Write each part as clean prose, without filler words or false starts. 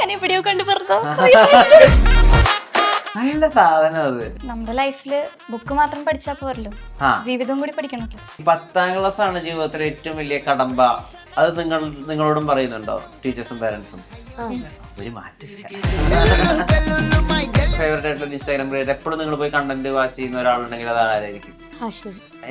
ഞാൻ എവിടെയോ കണ്ടു പറഞ്ഞു. നല്ല സാധനം അത്. നമ്മുടെ ലൈഫില് ബുക്ക് മാത്രം പഠിച്ചാ പോരല്ലോ, ജീവിതം കൂടി പഠിക്കണല്ലോ. 10ാം ക്ലാസ് ആണ് ജീവിതത്തിലെ ഏറ്റവും വലിയ കടമ്പ. അത് നിങ്ങളോടും പറയുന്നുണ്ടോ ടീച്ചേഴ്സും പാരന്റ്സും? ഒരു മാറ്റില്ല. ഫേവറേറ്റ് ആയിട്ടുള്ള ഇൻസ്റ്റാഗ്രാം ക്രിയേറ്റർ എപ്പോഴും നിങ്ങൾ പോയി കണ്ടന്റ് വാച്ച് ചെയ്യുന്ന ഒരാളുണ്ടെങ്കിൽ അത് ആരായിരിക്കും?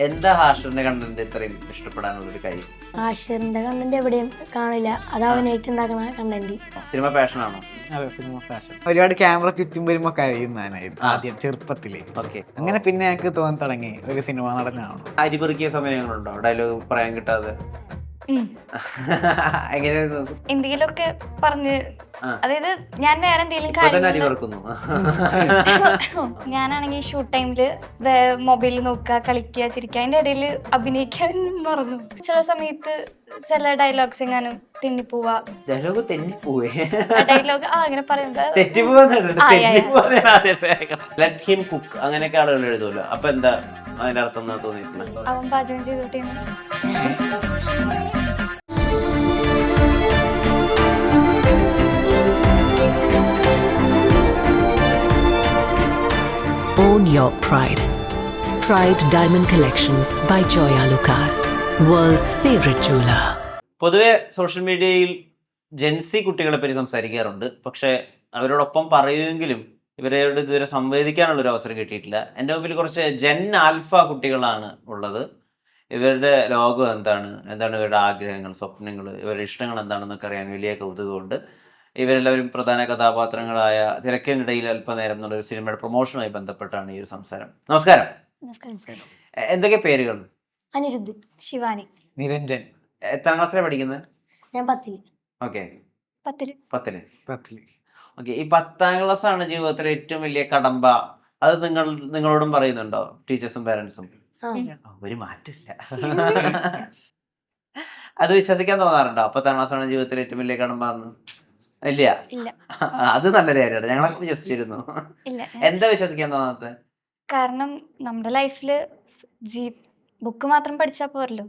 എന്താ ഹാഷിറിന്റെ കണ്ടന്റ് ഇത്രയും ഇഷ്ടപ്പെടാനുള്ള ഒരു കാര്യം? ഹാഷിറിന്റെ കണ്ടന്റ് എവിടെയും കാണില്ല, അത് അവനായിട്ട് ഉണ്ടാക്കുന്ന കണ്ടന്റ്. സിനിമ പാഷൻ ആണോ? അതെ, സിനിമ പാഷൻ. ഒരുപാട് ക്യാമറ ചുറ്റും വരുമ്പോ കഴിയുന്നതായിരുന്നു ആദ്യം ചെറുപ്പത്തില്. ഓക്കെ. അങ്ങനെ പിന്നെ ഞങ്ങൾക്ക് തോന്നി തുടങ്ങി ഒരു സിനിമ നടനാണോ. അരിപെറുക്കിയ സമയങ്ങളുണ്ടോ ഡയലോഗ് പറയാൻ കിട്ടാതെ? എങ്ങനെയായിരുന്നു? എന്തെങ്കിലുമൊക്കെ പറഞ്ഞ്, അതായത് ഞാൻ വേറെ എന്തെങ്കിലും ഞാനാണെങ്കിൽ ഷൂട്ട് ടൈമില് മൊബൈലിൽ നോക്കുക, കളിക്കുക, ചിരിക്കുക, അതിന്റെ ഇടയിൽ അഭിനയിക്കാൻ മറന്നു. ചില സമയത്ത് ചില ഡയലോഗ്സ് എങ്ങാനും തെന്നിപ്പോവാ. ഡയലോഗ് തെന്നിപ്പോവേ? ഡയലോഗ് അങ്ങനെ പറയുന്നത് അങ്ങനെയൊക്കെ ആളുകൾ എഴുതുമല്ലോ. അപ്പൊ എന്താ അതിന്റെ അർത്ഥം എന്നാ തോന്നിയിട്ടുള്ളത്? അവൻ പാചകം ചെയ്തോട്ടെ. Own your pride. Pride Diamond Collections by Joya Lucas, world's favorite jeweler. പൊതുവെ സോഷ്യൽ മീഡിയയിൽ ജെൻസി കുട്ടികളെ പറ്റി സംസാരിക്കാറുണ്ട്. പക്ഷെ അവരോടൊപ്പം പറയുമെങ്കിലും ഇവരോട് ഇതുവരെ സംവദിക്കാനുള്ളൊരു അവസരം കിട്ടിയിട്ടില്ല. എൻ്റെ മുമ്പിൽ കുറച്ച് ജെൻ ആൽഫ കുട്ടികളാണ് ഉള്ളത്. ഇവരുടെ ലോകം എന്താണ് ഇവരുടെ ആഗ്രഹങ്ങൾ, സ്വപ്നങ്ങൾ, ഇവരുടെ ഇഷ്ടങ്ങൾ എന്താണെന്നൊക്കെ അറിയാൻ വലിയ കൗതുകമുണ്ട്. ഇവരെല്ലാവരും പ്രധാന കഥാപാത്രങ്ങളായ തിരക്കിനിടയിൽ അല്പനേരം എന്നുള്ളൊരു സിനിമയുടെ പ്രൊമോഷനുമായി ബന്ധപ്പെട്ടാണ് ഈ ഒരു സംസാരം. നമസ്കാരം. എന്തൊക്കെ പേരുകൾ? അനിരുദ്ധ്, ശിവാനി, നിരഞ്ജൻ. എത്രാം ക്ലാസ്സിലാണ് പഠിക്കുന്നത്? ഞാൻ 10ല്. ഓക്കെ, 10ല്. 10ല്. ഓക്കെ. ഈ 10ാം ക്ലാസ് ആണ് ജീവിതത്തിലെ ഏറ്റവും വലിയ കടമ്പ. അത് നിങ്ങളോടും പറയുന്നുണ്ടോ ടീച്ചേഴ്സും പാരന്റ്സും? ഒരു മാറ്റില്ല. അത് വിശ്വസിക്കാൻ തോന്നാറുണ്ടോ 10ാം ക്ലാസ് ആണ് ജീവിതത്തിലെ ഏറ്റവും വലിയ കടമ്പ എന്ന്? ഇല്ല. അത് നല്ലൊരു കാര്യമാണ്. ഞങ്ങളൊക്കെ വിശ്വസിച്ചിരുന്നു. എന്താ വിശ്വസിക്കാൻ തോന്നാത്തത്? കാരണം നമ്മുടെ ലൈഫില് ബുക്ക് മാത്രം പഠിച്ചാ പോരല്ലോ,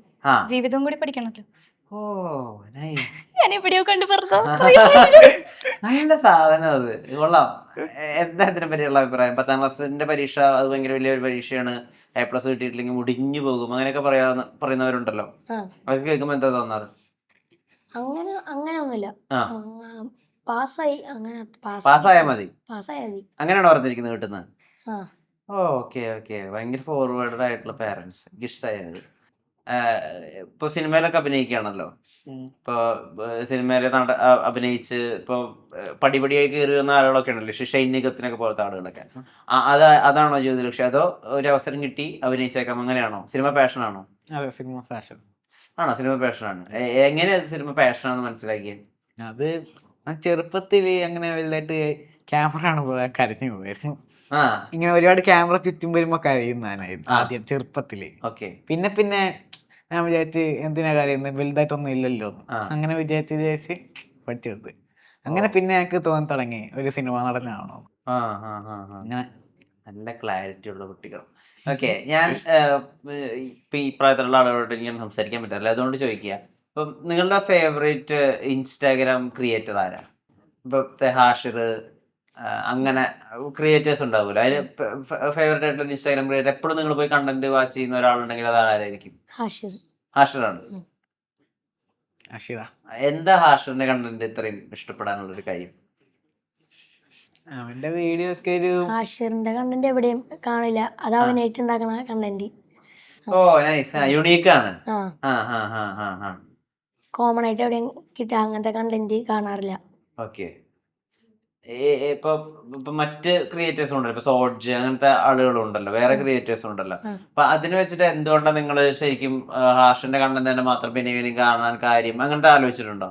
ജീവിതം കൂടി പഠിക്കണല്ലോ. ഓ, നൈസ്. ഞാൻ എവിടെയോ കണ്ടു പറഞ്ഞു. നല്ല സാധനം അത്. കൊള്ളാം. എന്താ ഇതിനെ പറ്റിയുള്ള അഭിപ്രായം? 10ാം ക്ലാസ്സിന്റെ പരീക്ഷ അത് ഭയങ്കര വലിയൊരു പരീക്ഷയാണ്, A+ കിട്ടിയിട്ടില്ലെങ്കിൽ മുടിഞ്ഞു പോകും, അങ്ങനെയൊക്കെ പറയുന്നവരുണ്ടല്ലോ. അതൊക്കെ കേൾക്കുമ്പോ എന്താ തോന്നാറ്? അങ്ങനെയൊന്നുമില്ല, പാസ്സായി, അങ്ങനെ പാസ്സായാ മതി, പാസ്സായാൽ മതി, അങ്ങനെയാണോ പറഞ്ഞിരിക്കുന്നത് വീട്ടിൽ നിന്ന്? Okay okay. ഭയങ്കര ഫോർവേഡ് ആയിട്ടുള്ള പാരന്റ്സ്. എനിക്ക് ഇഷ്ടമായത്. ഇപ്പൊ സിനിമയിലൊക്കെ അഭിനയിക്കുകയാണല്ലോ. ഇപ്പൊ സിനിമയിലെ അഭിനയിച്ച് ഇപ്പൊ പടിപടിയായി കയറി വന്ന ആളുകളൊക്കെ ഉണ്ടല്ലോ, ഷൈനികത്തിനൊക്കെ പോലത്തെ ആളുകളൊക്കെ. അതാണോ ജീവിത ലക്ഷ്യം, അതോ ഒരു അവസരം കിട്ടി അഭിനയിച്ചേക്കാം അങ്ങനെയാണോ? സിനിമ പാഷനാണോ? അതെ, സിനിമ പാഷൻ ആണോ? സിനിമ പാഷനാണ്. എങ്ങനെയാ സിനിമ പാഷനാണെന്ന് മനസ്സിലാക്കിയത്? അത് ചെറുപ്പത്തില് അങ്ങനെ വലുതായിട്ട് ക്യാമറ കാണുമ്പോൾ കരഞ്ഞു പോയിരുന്നു. ഇങ്ങനെ ഒരുപാട് ക്യാമറ ചുറ്റും വരുമ്പോ കഴിയുന്നതായിരുന്നു ആദ്യം ചെറുപ്പത്തില്. ഓക്കെ. പിന്നെ ഞാൻ വിചാരിച്ച് എന്തിനാ കരയുന്നത്, വലുതായിട്ടൊന്നും ഇല്ലല്ലോ, അങ്ങനെ വിചാരിച്ച് പഠിച്ചെടുത്ത്. അങ്ങനെ പിന്നെ ഞങ്ങൾക്ക് തോന്നി തുടങ്ങി ഒരു സിനിമ നടനാണോ. അങ്ങനെ നല്ല ക്ലാരിറ്റി ഉള്ള കുട്ടികൾ. ഓക്കെ. ഞാൻ ഇപ്പൊ ഈ പ്രായത്തിലുള്ള ആളുകളോട് ഇങ്ങനെ സംസാരിക്കാൻ പറ്റില്ല, അതുകൊണ്ട് ചോദിക്കുക. ഇപ്പം നിങ്ങളുടെ ഫേവറേറ്റ് ഇൻസ്റ്റാഗ്രാം ക്രിയേറ്റർ ആരാ? ഇപ്പൊ ഹാഷിർ, അങ്ങനെ ക്രിയേറ്റേഴ്സ് ഉണ്ടാവുമല്ലോ. അതിൽ ഫേവറേറ്റ് ആയിട്ടുള്ള ഇൻസ്റ്റാഗ്രാം ക്രിയേറ്റർ എപ്പോഴും നിങ്ങൾ പോയി കണ്ടന്റ് വാച്ച് ചെയ്യുന്ന ഒരാളുണ്ടെങ്കിൽ അത് ആരായിരിക്കും? ഹാഷിറാണ്. എന്താ ഹാഷിറിന്റെ കണ്ടന്റ് ഇത്രയും ഇഷ്ടപ്പെടാനുള്ളൊരു കാര്യം? അവന്റെ വീഡിയോ ഒക്കെ ഹാഷിറിന്റെ കണ്ടന്റ് എവിടെയും കാണില്ല, അത് അവനായിട്ട് ഉണ്ടാക്കുന്ന കണ്ടന്റ്. ഓ, നൈസ്. യുണീക്ക് ആണ്. കോമൺ ആയിട്ട് എവിടെയും കിട്ടുക അങ്ങനത്തെ കണ്ടന്റ് കാണാറില്ല. ഓക്കെ. ഇപ്പൊ മറ്റ് ക്രിയേറ്റേഴ്സ് ഉണ്ടല്ലോ, ഇപ്പൊ സോഡ്ജ് അങ്ങനത്തെ ആളുകളുണ്ടല്ലോ, വേറെ ക്രിയേറ്റേഴ്സ് ഉണ്ടല്ലോ. അപ്പൊ അതിന് വെച്ചിട്ട് എന്തുകൊണ്ടാണ് നിങ്ങൾ ശരിക്കും ഹാഷിറിന്റെ കണ്ടന്റ് തന്നെ മാത്രം പിന്നെ കാണാൻ കാര്യം, അങ്ങനത്തെ ആലോചിച്ചിട്ടുണ്ടോ?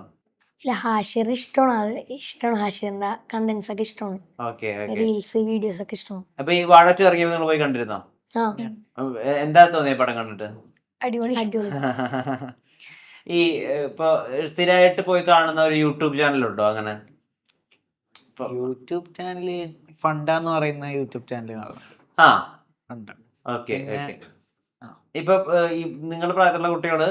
ഇല്ല, ഹാഷിർ ഇഷ്ടമാണ് ഹാഷിറിന്റെ കണ്ടന്റ്സ് ഒക്കെ ഇഷ്ടമാണ്. ഓക്കെ. റീൽസ്, വീഡിയോസ് ഒക്കെ ഇഷ്ടമാണ്. അപ്പൊ ഈ വാഴ 2 ഇറങ്ങിയപ്പോ നിങ്ങൾ പോയി കണ്ടിരുന്നോ? എന്താ തോന്നിയ പടം കണ്ടിട്ട്? അടിപൊളി. ഈ ഇപ്പൊ സ്ഥിരമായിട്ട് പോയി കാണുന്ന ഒരു യൂട്യൂബ് ചാനലുണ്ടോ അങ്ങനെ? യൂട്യൂബ് ചാനല് ഫണ്ടാന്ന് പറയുന്ന യൂട്യൂബ് ചാനൽ. ഓക്കെ. ഇപ്പൊ ഈ നിങ്ങളുടെ പ്രായത്തിലുള്ള കുട്ടികള്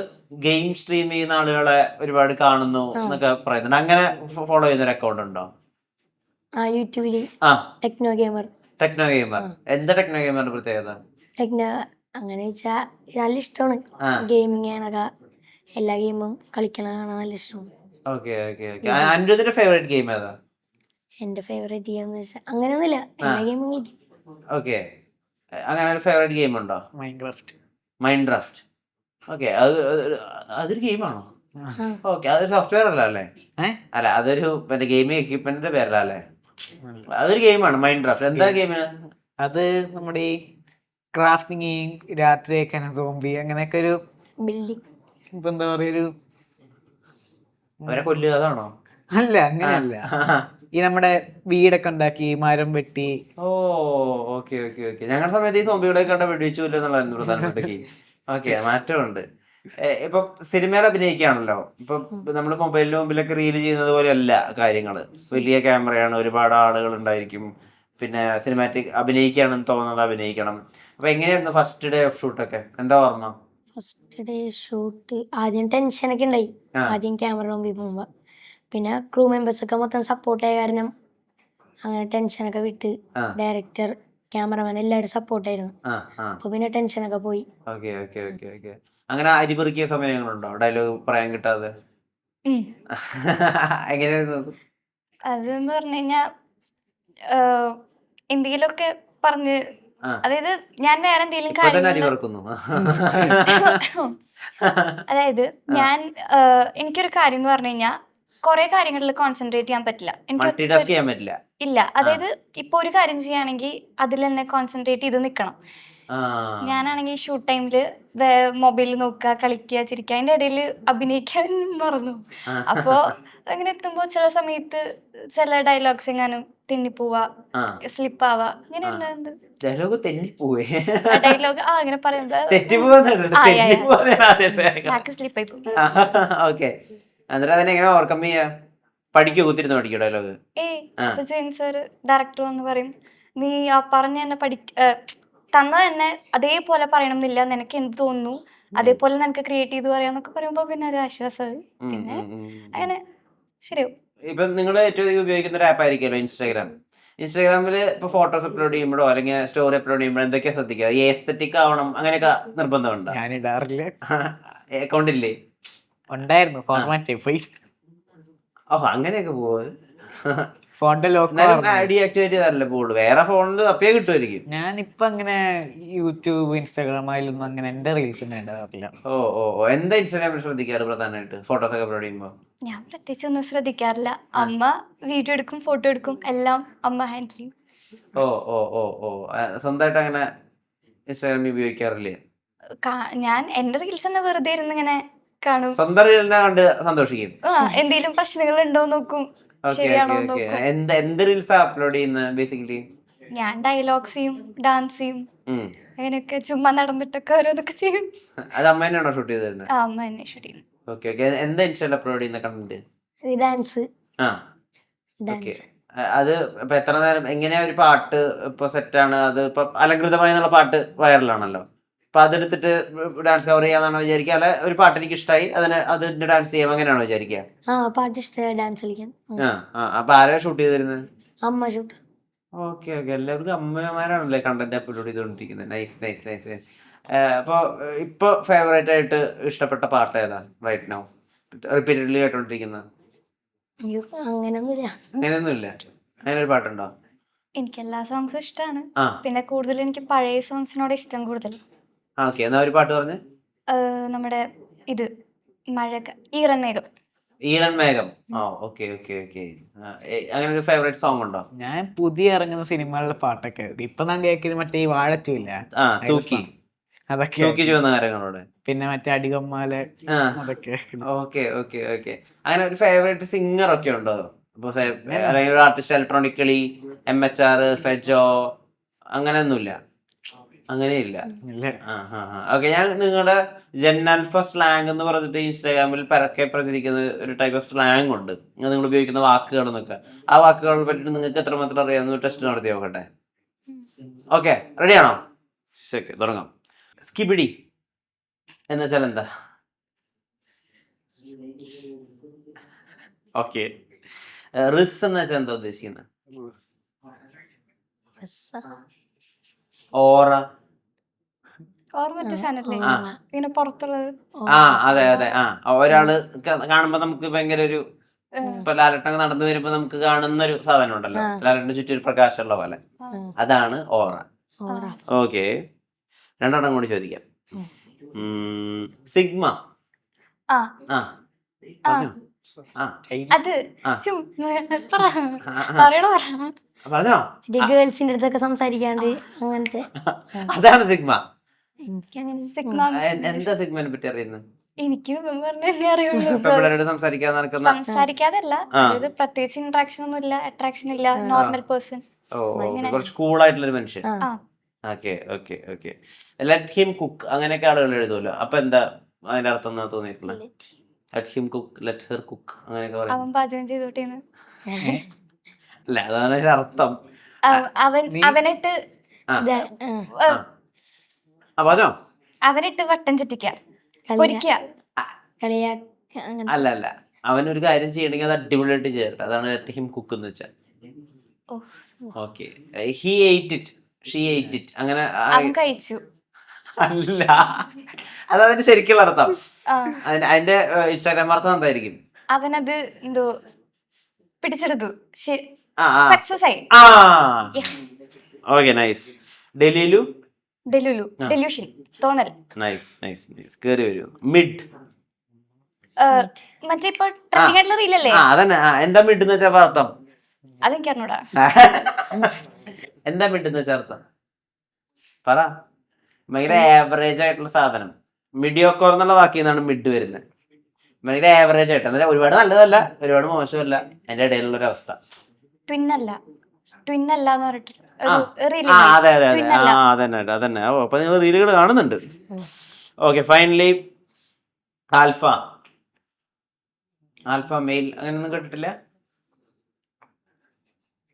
ഗെയിം സ്ട്രീം ചെയ്യുന്ന ആളുകളെ ഒരുപാട് കാണുന്നു എന്നൊക്കെ പറയുന്നുണ്ട്. അങ്ങനെ ഫോളോ ചെയ്യുന്ന ഒരു അക്കൗണ്ട് ഉണ്ടോ? ആ യൂട്യൂബിൽ ആ ടെക്നോ ഗെയിമർ. Techno gamer. എന്താ ടെക്നോ ഗെയിമറിന്റെ പ്രത്യേകത? ടെക്നോ അങ്ങനെ വെച്ചാൽ നല്ല ഇഷ്ടമാണ്. ആ ഗെയിമിങ് ആണൊക്കെ എല്ലാ ഗെയിമും കളിക്കണ കാണാൻ നല്ല ഇഷ്ടമാണ്. Okay okay okay. അനിരുദ്ധിന്റെ ഫേവറേറ്റ് ഗെയിം ഏതാ? എൻ്റെ ഫേവറേറ്റ് ഗെയിം എന്ന് വെച്ചാൽ അങ്ങനെയൊന്നുമില്ല, എല്ലാ ഗെയിമും കളിക്കും. ഓക്കെ, അങ്ങനെ ഒരു ഫേവറേറ്റ് ഗെയിം ഉണ്ടോ? മൈൻക്രാഫ്റ്റ്. മൈൻക്രാഫ്റ്റ്. ഓക്കെ, അതൊരു ഗെയിമാണോ? ആ ഓക്കെ, അതൊരു സോഫ്റ്റ്വെയർ അല്ല അല്ലേ? ഏ? അല്ല, അതൊരു മറ്റേ ഗെയിമിംഗ് എക്യുപ്മെന്റിന്റെ പേരല്ല അല്ലേ? അതൊരു ഗെയിമാണ് മൈൻക്രാഫ്റ്റ്. എന്താ ഗെയിമിന്? അത് നമ്മുടെ ഈ ക്രാഫ്റ്റിങ്, രാത്രിയൊക്കെ സോംബി അങ്ങനെയൊക്കെ ഒരു ബിൽഡിംഗ്. ഇപ്പൊ എന്താ പറയാ ഒരു അവരെ കൊല്ലുക, അതാണോ? അല്ല, അങ്ങനെയല്ല. ഈ നമ്മുടെ വീടൊക്കെ ഉണ്ടാക്കി മരം വെട്ടി. ഓ ഓക്കെ ഓക്കെ ഓക്കെ. ഞങ്ങളുടെ സമയത്ത് ഈ സോംബികളെ കണ്ട വെടിവെച്ചു എന്നുള്ളതായിരുന്നു പ്രധാനപ്പെട്ട ഗെയിം. ഓക്കെ, മാറ്റമുണ്ട്. ഇപ്പൊ സിനിമയിൽ അഭിനയിക്കുകയാണല്ലോ. ഇപ്പൊ നമ്മൾ മൊബൈലിന് മുമ്പിലൊക്കെ റീൽ ചെയ്യുന്നത് പോലെയല്ല കാര്യങ്ങള്. വലിയ ക്യാമറയാണ്, ഒരുപാട് ആളുകൾ ഉണ്ടായിരിക്കും, പിന്നെ സിനിമാറ്റിക് അഭിനയിക്കുകയാണെന്ന് തോന്നുന്നത് അഭിനയിക്കണം. അപ്പൊ എങ്ങനെയായിരുന്നു ഫസ്റ്റ് ഡേ ഓഫ് ഷൂട്ടൊക്കെ? എന്താ ഓർമ്മ? ഫസ്റ്റ് ഡേ ഷൂട്ട് ആദ്യം ടെൻഷനൊക്കെ ഉണ്ടായി, ആ. ആദ്യം ക്യാമറ മുമ്പിൽ പോകുമ്പോൾ. പിന്നെ ക്രൂ മെമ്പേഴ്സൊക്കെ മൊത്തം സപ്പോർട്ടായ കാരണം അങ്ങനെ ടെൻഷനൊക്കെ വിട്ട്. ആ. ഡയറക്ടർ, ക്യാമറമാൻ എല്ലാവരും സപ്പോർട്ടായിരുന്നു. ആ ആ അപ്പോൾ പിന്നെ ടെൻഷനൊക്കെ പോയി. Okay okay okay okay. അങ്ങനെ അരിപെറുക്കിയ സമയങ്ങളുണ്ടോ ഡയലോഗ് പറയാൻ കിട്ടാതെ? ഉം. എങ്ങനെയായിരുന്നു അത്? അതെന്ന് പറഞ്ഞു കഴിഞ്ഞാൽ എന്തെങ്കിലുമൊക്കെ പറഞ്ഞ്, ആ. അതായത് ഞാൻ വേറെ എന്തെങ്കിലും ഇപ്പൊ തന്നെ കാര്യങ്ങൾ, അരിപെറുക്കുന്നു. അതായത് ഞാൻ എനിക്കൊരു കാര്യം എന്ന് പറഞ്ഞു കഴിഞ്ഞാൽ കുറെ കാര്യങ്ങളിൽ കോൺസെൻട്രേറ്റ് ചെയ്യാൻ പറ്റില്ല എനിക്ക്. മൾട്ടി ടാസ്ക് ചെയ്യാൻ പറ്റില്ല. ഇല്ല, അതായത് ഇപ്പൊ ഒരു കാര്യം ചെയ്യുകയാണെങ്കിൽ അതിൽ തന്നെ കോൺസെൻട്രേറ്റ് ചെയ്ത് നിൽക്കണം. ആ. ഞാനാണെങ്കിൽ ഷൂട്ട് ടൈമില് മൊബൈലിൽ നോക്കുക, കളിക്കുക, ചിരിക്കുക, അതിന്റെ ഇടയിൽ അഭിനയിക്കാൻ മറന്നു. ആ. അപ്പോ അങ്ങനെ എത്തുമ്പോ ചില സമയത്ത് ചില ഡയലോഗ്സ് എങ്ങാനും തെന്നിപ്പോവാ, ആ. സ്ലിപ്പ് ആവാ, അങ്ങനെയല്ല എന്ത് ഡയലോഗ് തെന്നിപ്പോവേ? ഡയലോഗ് അങ്ങനെ പറയുമ്പോ സ്ലിപ്പ് ആയി പോകും. ഓക്കെ, എന്നിട്ട് അതിനെ എങ്ങനെ ഓവർകം ചെയ്യാ? പഠിക്കോ? കുത്തിരുന്ന് പഠിക്കോ ഡയലോഗ്? അപ്പൊ ജെയിൻ സാർ, ഡയറക്ടർ വന്ന് പറയും, നീ ആ പറഞ്ഞ തന്നെ തന്നത് തന്നെ അതേപോലെ പറയണം എന്നില്ല, നിനക്ക് എന്ത് തോന്നുന്നു അതേപോലെ നിനക്ക് ക്രിയേറ്റ് ചെയ്ത് പറയാന്നൊക്കെ പറയുമ്പോ പിന്നെ ഒരു ആശ്വാസമായി. പിന്നെ അങ്ങനെ ശരിയാവും. ഇപ്പൊ നിങ്ങൾ ഏറ്റവും അധികം ഉപയോഗിക്കുന്ന ഒരു ആപ്പ് ആയിരിക്കുമല്ലോ ഇൻസ്റ്റാഗ്രാം. ഇൻസ്റ്റാഗ്രാമിൽ ഇപ്പൊ ഫോട്ടോസ് അപ്ലോഡ് ചെയ്യുമ്പോഴോ അല്ലെങ്കിൽ സ്റ്റോറി അപ്ലോഡ് ചെയ്യുമ്പോഴോ എന്തൊക്കെയാ ശ്രദ്ധിക്കുക? ഈ എസ്തെറ്റിക് ആവണം അങ്ങനെയൊക്കെ നിർബന്ധമുണ്ടോ? ഞാനിടാറില്ല. അക്കൗണ്ട് ഇല്ലേ? ഉണ്ടായിരുന്നു, ഫോർമാറ്റ് പോയി. ഓഹോ, അങ്ങനെയൊക്കെ പോവാ. ഫോണിന്റെ ലോക്ക് ഡീആക്ടിവേറ്റ് ചെയ്താലല്ലേ പോകുള്ളൂ. വേറെ ഫോണിൽ തപ്പിയാ കിട്ടുമായിരിക്കും. ഞാനിപ്പോ അങ്ങനെ യൂട്യൂബ്, ഇൻസ്റ്റാഗ്രാം അതിലൊന്നും അങ്ങനെ എന്റെ റീൽസ് ഒന്നും ഉണ്ടാകാറില്ല. ഓ ഓ ഓ. എന്താ ഇൻസ്റ്റാഗ്രാമിൽ ശ്രദ്ധിക്കാറ് പ്രധാനമായിട്ട് ഫോട്ടോസ് ഒക്കെ അപ്ലോഡ് ചെയ്യുമ്പോൾ? ഞാൻ പ്രത്യേകിച്ച് ഒന്നും ശ്രദ്ധിക്കാറില്ല. അമ്മ വീഡിയോ എടുക്കും, ഫോട്ടോ എടുക്കും, എല്ലാം അമ്മ ഹാൻഡിൽ ചെയ്യും. ഓ ഓ ഓ ഓ. സ്വന്തമായിട്ട് അങ്ങനെ ഇൻസ്റ്റാഗ്രാം ഉപയോഗിക്കാറില്ലേ? ഞാൻ എന്റെ റീൽസ് തന്നെ വെറുതെ ഇരുന്ന് ഇങ്ങനെ കാണും. സ്വന്തം റീലിനെ കണ്ട് സന്തോഷിക്കും. എന്തെങ്കിലും പ്രശ്നങ്ങൾ ഉണ്ടോ നോക്കും, ശരിയാണോ നോക്കും. എന്ത് റീൽസാ അപ്ലോഡ് ചെയ്യുന്നത് ബേസിക്കലി? ഞാൻ ഡയലോഗ്സ് ചെയ്യും, ഡാൻസ് ചെയ്യും, അങ്ങനെയൊക്കെ ചുമ്മാ നടന്നിട്ടൊക്കെ ഓരോന്നൊക്കെ ചെയ്യും. അത് അമ്മ തന്നെയാണോ ഷൂട്ട് ചെയ്ത് തരുന്നത്? അമ്മ തന്നെ ഷൂട്ട് ചെയ്യും. Okay okay. എന്താ ഇൻസ്റ്റയിൽ അപ്ലോഡ് ചെയ്യുന്ന കണ്ടന്റ്? ഡാൻസ്. ആ ഓക്കെ. അത് ഇപ്പൊ എത്ര നേരം, എങ്ങനെയാ ഒരു പാട്ട് ഇപ്പൊ സെറ്റാണ്, അത് ഇപ്പൊ അലങ്കൃതമായി എന്നുള്ള പാട്ട് വൈറലാണല്ലോ, അപ്പൊ അതെടുത്തിട്ട് ഡാൻസ് കവർ ചെയ്യാന്നാണോ വിചാരിക്കുക? അല്ലെ ഒരു പാട്ട് എനിക്ക് ഇഷ്ടമായി അതിന്റെ ഡാൻസ് ചെയ്യാം അങ്ങനെയാണോ വിചാരിക്കുക? പാട്ട് ഇഷ്ടമായി ഡാൻസ് കളിക്കാൻ. അപ്പൊ ആരാ ഷൂട്ട് ചെയ്ത് തരുന്നത്? അമ്മ ഷൂട്ട്. Okay okay. എല്ലാവർക്കും അമ്മമാരാണല്ലേ കണ്ടന്റ് അപ്ലോഡ് ചെയ്തോണ്ടിരിക്കുന്നത്. Nice nice nice. അപ്പൊ ഇപ്പൊ ഫേവറേറ്റ് ആയിട്ട് ഇഷ്ടപ്പെട്ട പാട്ട് ഏതാ റൈറ്റ് നൗ, റിപ്പീറ്റഡ്ലി കേട്ടോണ്ടിരിക്കുന്നത്? അങ്ങനെയൊന്നുമില്ല. അങ്ങനെയൊന്നുമില്ല. അങ്ങനെ ഒരു പാട്ടുണ്ടോ? എനിക്ക് എല്ലാ സോങ്സും ഇഷ്ടമാണ്. പിന്നെ കൂടുതൽ എനിക്ക് പഴയ സോങ്സിനോട് ഇഷ്ടം കൂടുതൽ. ഓക്കെ, എന്നാ ഒരു പാട്ട് പറഞ്ഞ്. നമ്മുടെ ഇത് ഈറൻ മേഘം. ഈറൻ മേഘം. Okay okay okay. അങ്ങനെ ഒരു ഫേവറേറ്റ് സോങ് ഉണ്ടോ? ഞാൻ പുതിയ ഇറങ്ങുന്ന സിനിമകളിലെ പാട്ടൊക്കെ ഇപ്പൊ ഞാൻ കേൾക്കുന്നത് മറ്റേ ഈ വാഴറ്റൂല്ല, തൂക്കി അതൊക്കെ, തൂക്കി ചുവന്ന കാര്യങ്ങളോട്, പിന്നെ മറ്റേ അടികമ്മാല, അതൊക്കെ. Okay okay okay. അങ്ങനെ ഒരു ഫേവറേറ്റ് സിംഗർ ഒക്കെ ഉണ്ടോ? ഇപ്പൊ അല്ലെങ്കിൽ ഒരു ആർട്ടിസ്റ്റ് ഇലക്ട്രോണിക്കലി, MHR, ഫെജോ, അങ്ങനെയൊന്നുമില്ല? അങ്ങനെയില്ല. ഓക്കെ. ഞാൻ നിങ്ങളുടെ ജെൻ ആൽഫ സ്ലാങ് എന്ന് പറഞ്ഞിട്ട് ഇൻസ്റ്റാഗ്രാമിൽ പരക്കെ പ്രചരിക്കുന്ന ഒരു ടൈപ്പ് ഓഫ് സ്ലാങ് ഉണ്ട്, നിങ്ങൾ ഉപയോഗിക്കുന്ന വാക്കുകൾ എന്നൊക്കെ. ആ വാക്കുകളെ പറ്റിയിട്ട് നിങ്ങൾക്ക് എത്രമാത്രം അറിയാമെന്ന് ടെസ്റ്റ് നടത്തി നോക്കട്ടെ. ഓക്കെ, റെഡിയാണോ? ശരി, തുടങ്ങാം. സ്കിബിഡി എന്ന് വെച്ചാൽ എന്താ? ഓക്കെ. റിസ് എന്ന് വെച്ചാൽ എന്താ ഉദ്ദേശിക്കുന്നത്? ഓറ. മറ്റേ സാധനല്ലേ ആ. ഇങ്ങനെ പുറത്തുള്ളത്. ആ അതെ അതെ. ഒരാള് കാണുമ്പോ നമുക്ക് ഭയങ്കര ഒരു ഇപ്പൊ ലാലട്ടൻ നടന്നു വരുമ്പോ നമുക്ക് കാണുന്ന ഒരു സാധനം ഉണ്ടല്ലോ, ലാലട്ടന്റെ ചുറ്റും ഒരു പ്രകാശമുള്ള പോലെ, അതാണ് ഓറ. ഓക്കെ, രണ്ടെണ്ണം കൂടി ചോദിക്കാം. സിഗ്മ. ആ ആ ആ പറഞ്ഞോ. ആ അത് ആ. പറയണോ പറഞ്ഞോ. ഗേൾസിന്റെ അടുത്തൊക്കെ സംസാരിക്കാണ്ട് അങ്ങനത്തെ. അതാണ് സിഗ്മ. എനിക്കങ്ങനെ സിഗ്മ. എന്താ സിഗ്മനെ പറ്റി അറിയുന്നത്? എനിക്ക് പറഞ്ഞേ അറിയുള്ളൂ. പെമ്പിള്ളേരോട് സംസാരിക്കാതെ നടക്കുന്ന. സംസാരിക്കാതല്ല, അതായത് പ്രത്യേകിച്ച് ഇന്ററാക്ഷൻ ഒന്നും ഇല്ല, അട്രാക്ഷൻ ഇല്ല, നോർമൽ പേഴ്സൺ. ഓ, കുറച്ച് കൂളായിട്ടുള്ള ഒരു മനുഷ്യൻ. ആ okay okay okay. Let him cook അങ്ങനെയൊക്കെ ആളുകൾ എഴുതുമല്ലോ, അപ്പൊ എന്താ അതിന്റെ അർത്ഥം എന്നാ തോന്നിയിട്ടുള്ളത്? Let him cook, let her cook അങ്ങനെയൊക്കെ പറയും. അവൻ പാചകം ചെയ്തോട്ടേന്ന്. അല്ല, അതാണ് അതിന്റെ അർത്ഥം. അവനിട്ട് പറഞ്ഞോ. അവനിട്ട് വട്ടം ചുറ്റിക്ക, പൊരിക്ക. അല്ല അല്ല, അവനൊരു കാര്യം ചെയ്യണമെങ്കിൽ അത് അടിപൊളിയായിട്ട് ചെയ്യട്ടെ, അതാണ് ലെറ്റ് ഹിം കുക്ക് എന്ന് വെച്ചാൽ. ഓക്കെ, ഹി ഏറ്റ് ഇറ്റ്, ഷീ ഏറ്റ് ഇറ്റ് അങ്ങനെ. അവൻ കഴിച്ചു. അല്ല, അതതിന്റെ ശരിക്കുള്ള അർത്ഥം. അതിന്റെ ഇൻസ്റ്റാഗ്രാം അർത്ഥം എന്തായിരിക്കും? അവനത് എന്തോ പിടിച്ചെടുത്തു, സക്സസ് ആയി. Okay, nice. ഡെലിലു. ഡെലൂഷൻ, തോന്നൽ. Nice nice nice. കേറി വരൂ. മിഡ്. മറ്റേ ഇപ്പൊ ട്രെൻഡിങ് ആയിട്ടുള്ള റീലല്ലേ? അതന്നെ. എന്താ മിഡ് എന്ന് വെച്ചാ അർത്ഥം? അതെനിക്ക് അറിഞ്ഞൂടാ. എന്താ മിഡ് എന്ന് വെച്ചാ അർത്ഥം പറ. ഭയങ്കര ആവറേജ് ആയിട്ടുള്ള സാധനം. മിഡിയോക്കോർ എന്നുള്ള വാക്കിൽ നിന്നാണ് മിഡ് വരുന്നത്. ഭയങ്കര ആവറേജ് ആയിട്ട്, എന്താ ഒരുപാട് നല്ലതല്ല ഒരുപാട് മോശമല്ല, അതിന്റെ ഇടയിലുള്ള ഒരു അവസ്ഥ. ട്വിന്നല്ല എന്ന് പറഞ്ഞിട്ട് അതെ അതെ അതെ, അതന്നെ അതന്നെ. അപ്പൊ നിങ്ങൾ റീലുകൾ കാണുന്നുണ്ട്. Okay, finally alpha. Alpha male അങ്ങനെയൊന്നും കേട്ടിട്ടില്ല?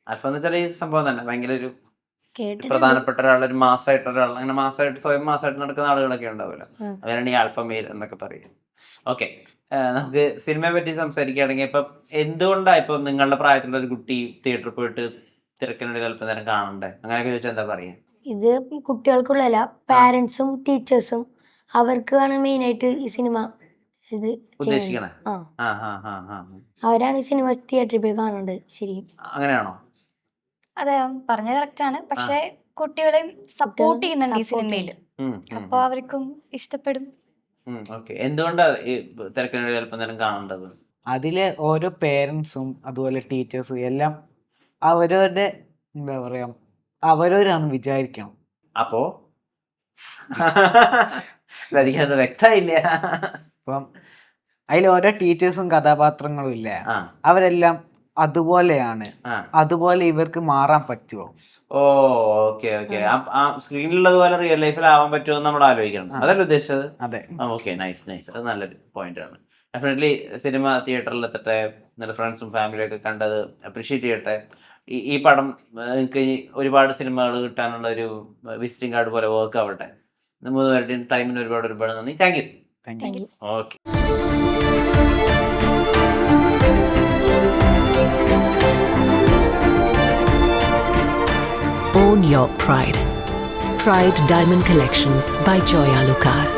ആൽഫ എന്ന് വെച്ചാൽ ഈ സംഭവം തന്നെ ഭയങ്കര ഒരു പ്രധാനപ്പെട്ട ഒരാൾ, ഒരു മാസമായിട്ട് ഒരാൾ, അങ്ങനെ മാസമായിട്ട് സ്വയം മാസമായിട്ട് നടക്കുന്ന ആളുകളൊക്കെ ഉണ്ടാവുമല്ലോ, അവരാണ് ഈ ആൽഫ മെയിൽ എന്നൊക്കെ പറയുന്നത്. ഓക്കെ, നമുക്ക് സിനിമയെ പറ്റി സംസാരിക്കുകയാണെങ്കിൽ ഇപ്പം എന്തുകൊണ്ടാണ് ഇപ്പൊ നിങ്ങളുടെ പ്രായത്തിലുള്ള ഒരു കുട്ടി തിയേറ്ററിൽ പോയിട്ട് തിരക്കിനിടയിൽ അല്പം നേരം കാണണ്ടേ? അങ്ങനെയൊക്കെ ചോദിച്ചാൽ എന്താ പറയാ? ഇത് കുട്ടികൾക്കുള്ളതല്ല, പാരന്റ്സും ടീച്ചേഴ്സും അവർക്കാണ് മെയിൻ ആയിട്ട് ഈ സിനിമ ഇത് ഉദ്ദേശിക്കണേ. അവരാണ് ഈ സിനിമ തിയേറ്ററിൽ പോയി കാണേണ്ടത്. ശരി, അങ്ങനെയാണോ? അതെ, പറഞ്ഞത് കറക്റ്റ് ആണ്. പക്ഷെ കുട്ടികളെയും സപ്പോർട്ട് ചെയ്യുന്നുണ്ട് ഈ സിനിമയില്, അപ്പൊ അവർക്കും ഇഷ്ടപ്പെടും. എന്തുകൊണ്ടാ ഈ തിരക്കിനിടയിൽ അല്പം നേരം കാണേണ്ടത്? അതിലെ ഓരോ പേരൻസും അതുപോലെ ടീച്ചേഴ്സും എല്ലാം അവരവരുടെ എന്താ പറയാ അവരവരാണെന്ന് വിചാരിക്കണം. അപ്പോ എനിക്കത് വ്യക്തമായില്ല. അപ്പം അതിൽ ഓരോ ടീച്ചേഴ്സും കഥാപാത്രങ്ങളും ഇല്ലേ, അവരെല്ലാം അതുപോലെയാണ്. അതുപോലെ ഇവർക്ക് മാറാൻ പറ്റുമോ? ഓ, ഓക്കെ ഓക്കെ. ആ സ്ക്രീനിലുള്ളതുപോലെ റിയൽ ലൈഫിൽ ആവാൻ പറ്റുമോ എന്ന് നമ്മൾ ആലോചിക്കണം, അതല്ല ഉദ്ദേശിച്ചത്? അതെ. Okay, nice nice. അത് നല്ലൊരു പോയിന്റ് ആണ്. ഡെഫിനറ്റ്ലി സിനിമ തിയേറ്ററിൽ എത്തട്ടെ, നല്ല ഫ്രണ്ട്സും ഫാമിലിയും ഒക്കെ കണ്ടത് അപ്രീഷിയേറ്റ് ചെയ്യട്ടെ. ഈ പടം നിങ്ങൾക്ക് ഒരുപാട് സിനിമകൾ കിട്ടാനുള്ള ഒരു വിസിറ്റിംഗ് കാർഡ് പോലെ വർക്ക് ആവട്ടെ. മൂന്ന് പേരുടെയും ടൈമിന് ഒരുപാട് നന്ദി. Thank you. Okay. Own your pride. Pride Diamond Collections by Joya Lucas,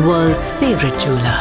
world's favorite jeweler.